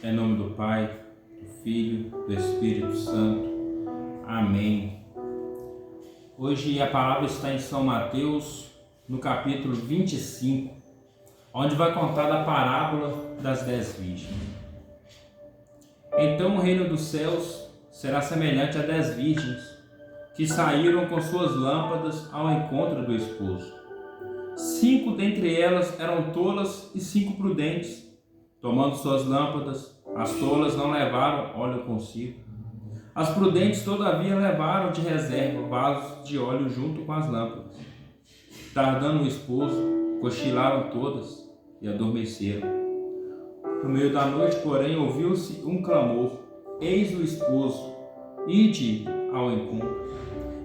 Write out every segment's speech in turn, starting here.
Em nome do Pai, do Filho, do Espírito Santo. Amém. Hoje a palavra está em São Mateus, no capítulo 25, onde vai contar da parábola das 10 virgens. Então o reino dos céus será semelhante a 10 virgens que saíram com suas lâmpadas ao encontro do esposo. 5 dentre elas eram tolas e 5 prudentes. Tomando suas lâmpadas, as tolas não levaram óleo consigo. As prudentes, todavia, levaram de reserva vasos de óleo junto com as lâmpadas. Tardando o esposo, cochilaram todas e adormeceram. No meio da noite, porém, ouviu-se um clamor: eis o esposo, ide ao encontro.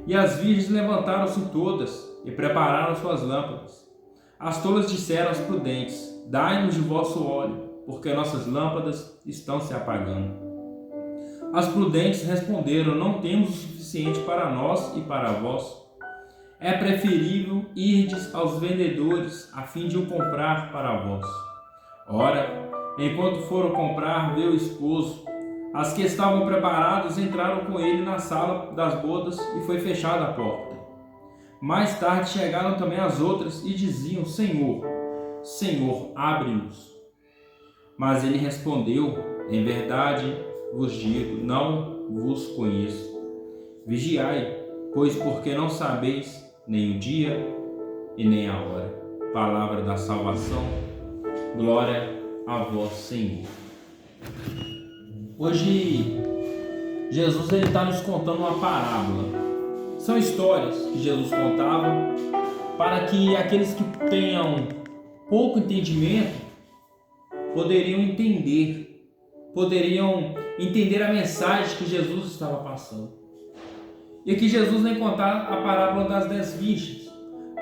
E as virgens levantaram-se todas e prepararam suas lâmpadas. As tolas disseram às prudentes: dai-nos de vosso óleo, porque nossas lâmpadas estão se apagando. As prudentes responderam: não temos o suficiente para nós e para vós. É preferível irdes aos vendedores, a fim de o comprar para vós. Ora, enquanto foram comprar, veio o esposo. As que estavam preparadas entraram com ele na sala das bodas e foi fechada a porta. Mais tarde chegaram também as outras e diziam: Senhor, Senhor, abre-nos. Mas ele respondeu: em verdade vos digo, não vos conheço. Vigiai, pois porque não sabeis nem o dia e nem a hora. Palavra da salvação. Glória a vós, Senhor. Hoje Jesus está nos contando uma parábola. São histórias que Jesus contava para que aqueles que tenham pouco entendimento poderiam entender a mensagem que Jesus estava passando. E aqui Jesus vem contar a parábola das 10 virgens.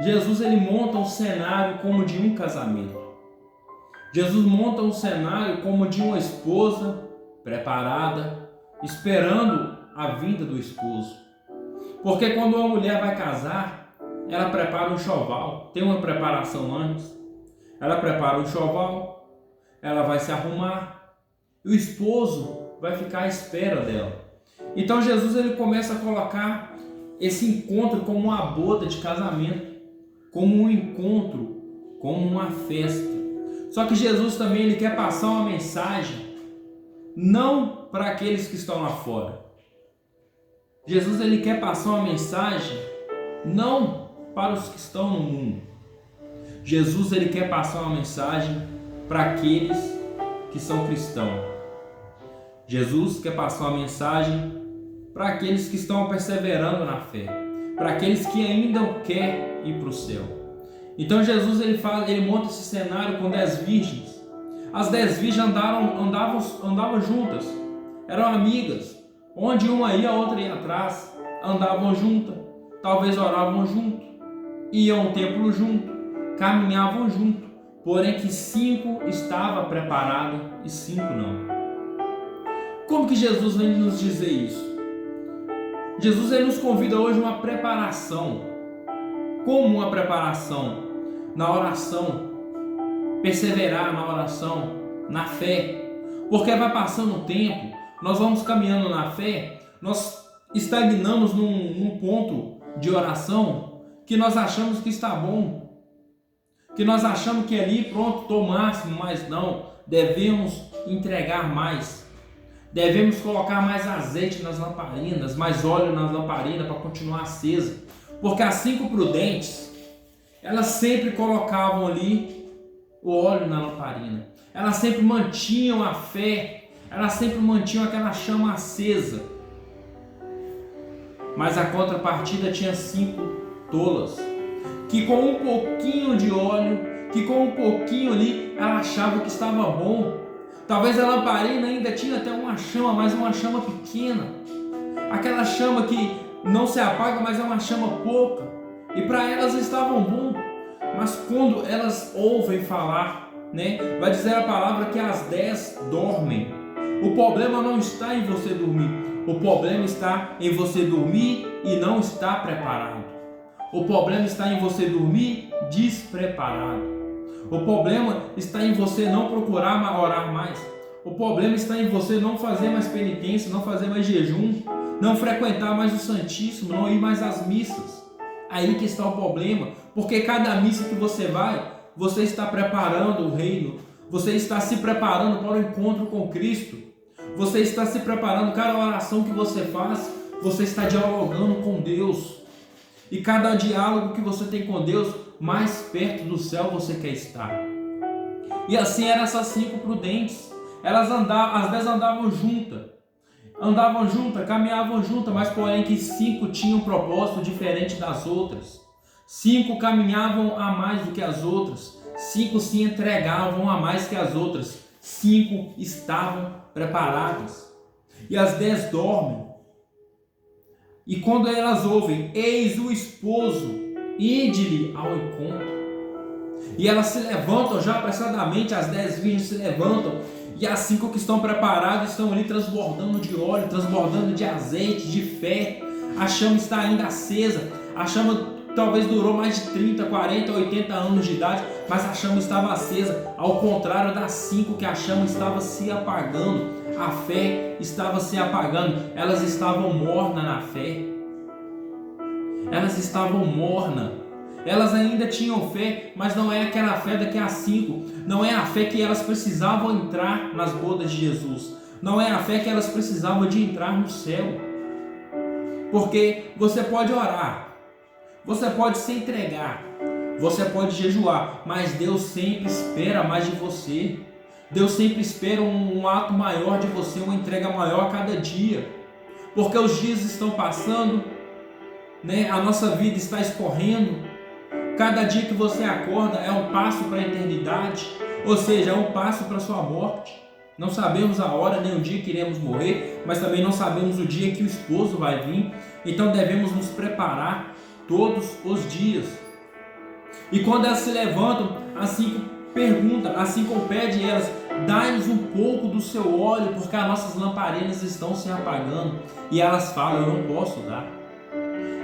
Jesus ele monta um cenário como de um casamento. Jesus monta um cenário como de uma esposa preparada, esperando a vinda do esposo. Porque quando uma mulher vai casar, ela prepara um enxoval, tem uma preparação antes. Ela prepara o enxoval, ela vai se arrumar e o esposo vai ficar à espera dela. Então Jesus ele começa a colocar esse encontro como uma boda de casamento, como um encontro, como uma festa. Só que Jesus também ele quer passar uma mensagem não para aqueles que estão lá fora. Jesus ele quer passar uma mensagem não para os que estão no mundo. Jesus ele quer passar uma mensagem para aqueles que são cristãos. Jesus quer passar uma mensagem para aqueles que estão perseverando na fé, para aqueles que ainda querem ir para o céu. Então Jesus ele monta esse cenário com 10 virgens. As 10 virgens andavam juntas, eram amigas, onde uma ia, a outra ia atrás, andavam juntas, talvez oravam junto, iam ao templo junto, caminhavam junto. Porém que 5 estava preparado e 5 não. Como que Jesus vem nos dizer isso? Jesus ele nos convida hoje a uma preparação. Como uma preparação? Na oração. Perseverar na oração, na fé. Porque vai passando o tempo, nós vamos caminhando na fé, nós estagnamos num ponto de oração que nós achamos que está bom. Que nós achamos que ali, pronto, estou o máximo, mas não, devemos entregar mais, devemos colocar mais azeite nas lamparinas, mais óleo nas lamparinas para continuar acesa, porque as 5 prudentes, elas sempre colocavam ali o óleo na lamparina, elas sempre mantinham a fé, elas sempre mantinham aquela chama acesa, mas a contrapartida tinha 5 tolas, que com um pouquinho de óleo, que com um pouquinho ali, ela achava que estava bom. Talvez a lamparina ainda tinha até uma chama, mas uma chama pequena. Aquela chama que não se apaga, mas é uma chama pouca. E para elas estavam bom. Mas quando elas ouvem falar, vai dizer a palavra que as 10 dormem. O problema não está em você dormir. O problema está em você dormir e não estar preparado. O problema está em você dormir despreparado. O problema está em você não procurar orar mais. O problema está em você não fazer mais penitência, não fazer mais jejum, não frequentar mais o Santíssimo, não ir mais às missas. Aí que está o problema, porque cada missa que você vai, você está preparando o reino, você está se preparando para o encontro com Cristo, você está se preparando, cada oração que você faz, você está dialogando com Deus. E cada diálogo que você tem com Deus, mais perto do céu você quer estar. E assim eram essas 5 prudentes. Elas andavam, as 10 andavam juntas, caminhavam juntas, mas porém que 5 tinham um propósito diferente das outras. 5 caminhavam a mais do que as outras. 5 se entregavam a mais que as outras. 5 estavam preparadas. E as 10 dormem. E quando elas ouvem, eis o esposo, ide-lhe ao encontro. E elas se levantam já apressadamente, as 10 virgens se levantam, e as 5 que estão preparadas estão ali transbordando de óleo, transbordando de azeite, de fé. A chama está ainda acesa, a chama talvez durou mais de 30, 40, 80 anos de idade, mas a chama estava acesa, ao contrário das 5 que a chama estava se apagando, a fé estava se apagando, elas estavam mornas na fé, elas estavam mornas, elas ainda tinham fé, mas não é aquela fé daqui a 5, não é a fé que elas precisavam entrar nas bodas de Jesus, não é a fé que elas precisavam de entrar no céu, porque você pode orar, você pode se entregar, você pode jejuar, mas Deus sempre espera mais de você. Deus sempre espera um ato maior de você, uma entrega maior a cada dia. Porque os dias estão passando, né? A nossa vida está escorrendo. Cada dia que você acorda é um passo para a eternidade, ou seja, é um passo para a sua morte. Não sabemos a hora nem o dia que iremos morrer, mas também não sabemos o dia que o esposo vai vir. Então devemos nos preparar todos os dias. E quando elas se levantam, as 5 perguntam, as 5 pedem elas, dai-nos um pouco do seu óleo, porque as nossas lamparinas estão se apagando. E elas falam, eu não posso dar.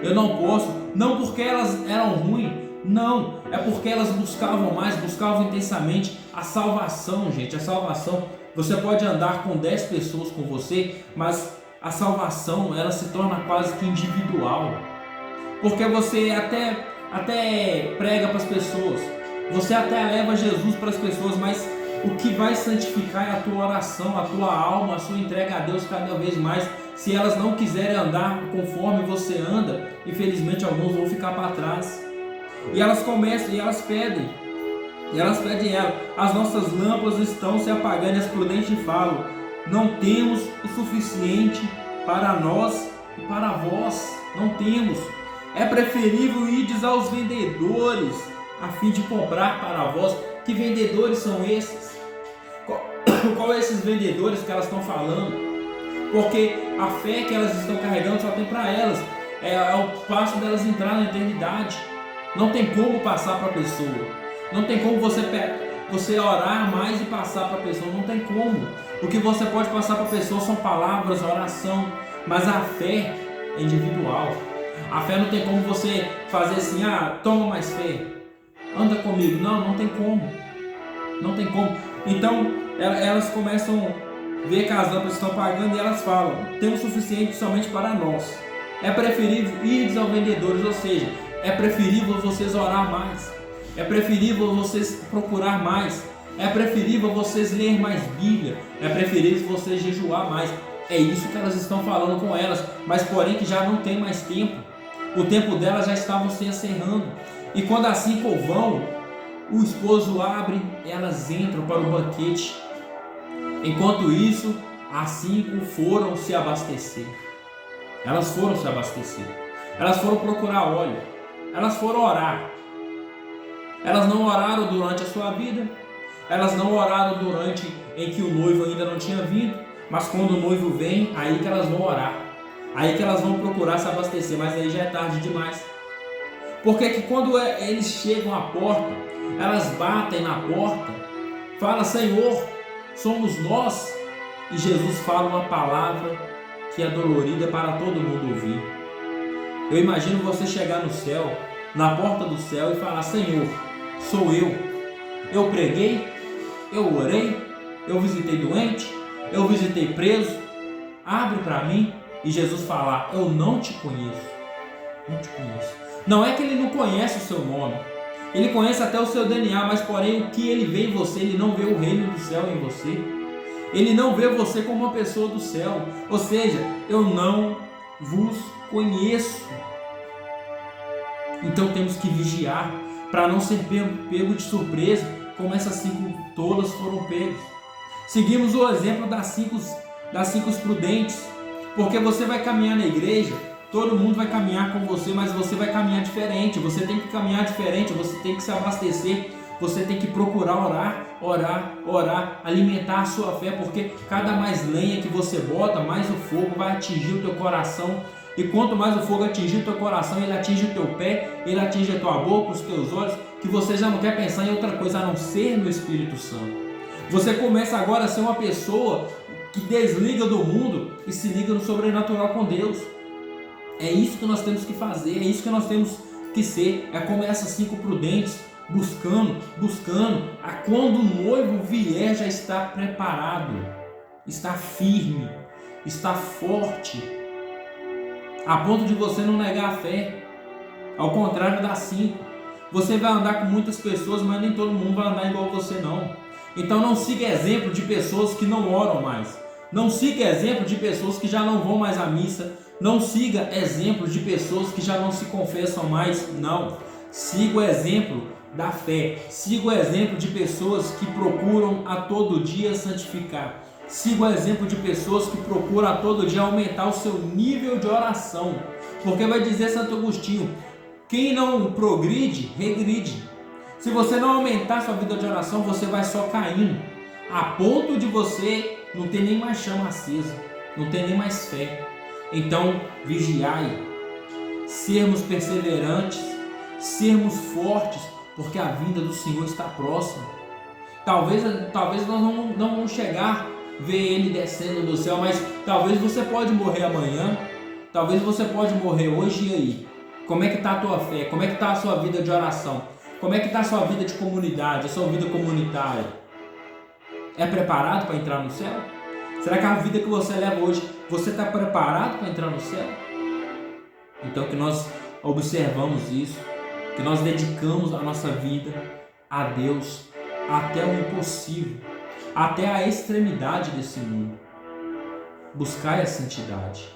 Eu não posso, não porque elas eram ruins, não, é porque elas buscavam mais, buscavam intensamente a salvação, gente, a salvação. Você pode andar com 10 pessoas com você, mas a salvação, ela se torna quase que individual. Porque você até prega para as pessoas, você até leva Jesus para as pessoas, mas o que vai santificar é a tua oração, a tua alma, a sua entrega a Deus cada vez mais. Se elas não quiserem andar conforme você anda, infelizmente alguns vão ficar para trás. E elas começam, e elas pedem ela, as nossas lâmpadas estão se apagando, e as prudentes falam, não temos o suficiente para nós e para vós, não temos. É preferível ides aos vendedores, a fim de comprar para vós. Que vendedores são esses? Qual é esses vendedores que elas estão falando? Porque a fé que elas estão carregando só tem para elas. É o passo delas entrar na eternidade. Não tem como passar para a pessoa. Não tem como você orar mais e passar para a pessoa. Não tem como. O que você pode passar para a pessoa são palavras, oração. Mas a fé é individual. A fé não tem como você fazer assim, toma mais fé, anda comigo. Não tem como. Não tem como. Então, elas começam a ver que as lâmpadas estão apagando e elas falam, temos o suficiente somente para nós. É preferível ir aos vendedores, ou seja, é preferível vocês orar mais. É preferível vocês procurar mais. É preferível vocês ler mais Bíblia. É preferível vocês jejuar mais. É isso que elas estão falando com elas, mas porém que já não tem mais tempo. O tempo delas já estava se encerrando. E quando as 5 vão, o esposo abre, elas entram para o banquete. Enquanto isso, as 5 foram se abastecer. Elas foram se abastecer. Elas foram procurar óleo. Elas foram orar. Elas não oraram durante a sua vida. Elas não oraram durante em que o noivo ainda não tinha vindo. Mas quando o noivo vem, aí que elas vão orar. Aí que elas vão procurar se abastecer, mas aí já é tarde demais. Porque que quando eles chegam à porta, elas batem na porta, fala, Senhor, somos nós. E Jesus fala uma palavra que é dolorida para todo mundo ouvir. Eu imagino você chegar no céu, na porta do céu e falar, Senhor, sou eu. Eu preguei, eu orei, eu visitei doente, eu visitei preso, abre para mim. E Jesus falar, eu não te conheço, não te conheço. Não é que ele não conhece o seu nome, ele conhece até o seu DNA, mas porém o que ele vê em você, ele não vê o reino do céu em você. Ele não vê você como uma pessoa do céu. Ou seja, eu não vos conheço. Então temos que vigiar para não ser pego de surpresa, como essas 5 tolas foram pegas. Seguimos o exemplo das cinco prudentes, porque você vai caminhar na igreja, todo mundo vai caminhar com você, mas você vai caminhar diferente. Você tem que caminhar diferente, você tem que se abastecer, você tem que procurar orar, alimentar a sua fé, porque cada mais lenha que você bota, mais o fogo vai atingir o teu coração. E quanto mais o fogo atingir o teu coração, ele atinge o teu pé, ele atinge a tua boca, os teus olhos, que você já não quer pensar em outra coisa a não ser no Espírito Santo. Você começa agora a ser uma pessoa que desliga do mundo e se liga no sobrenatural com Deus. É isso que nós temos que fazer, é isso que nós temos que ser. É como essas 5 prudentes, buscando, a quando o noivo vier já está preparado, está firme, está forte, a ponto de você não negar a fé. Ao contrário das 5, você vai andar com muitas pessoas, mas nem todo mundo vai andar igual você não. Então não siga exemplo de pessoas que não oram mais, não siga exemplo de pessoas que já não vão mais à missa, não siga exemplo de pessoas que já não se confessam mais, não. Siga o exemplo da fé, siga o exemplo de pessoas que procuram a todo dia santificar, siga o exemplo de pessoas que procuram a todo dia aumentar o seu nível de oração, porque vai dizer Santo Agostinho, quem não progride, regride. Se você não aumentar sua vida de oração, você vai só caindo, a ponto de você não ter nem mais chama acesa, não ter nem mais fé. Então, vigiai, sermos perseverantes, sermos fortes, porque a vinda do Senhor está próxima. Talvez nós não vamos chegar a ver Ele descendo do céu, mas talvez você pode morrer amanhã, talvez você pode morrer hoje. E aí? Como é que está a tua fé? Como é que está a sua vida de oração? Como é que está a sua vida de comunidade, a sua vida comunitária? É preparado para entrar no céu? Será que a vida que você leva hoje, você está preparado para entrar no céu? Então que nós observamos isso, que nós dedicamos a nossa vida a Deus até o impossível, até a extremidade desse mundo. Buscai a santidade.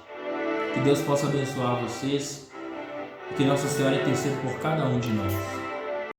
Que Deus possa abençoar vocês e que Nossa Senhora interceda por cada um de nós.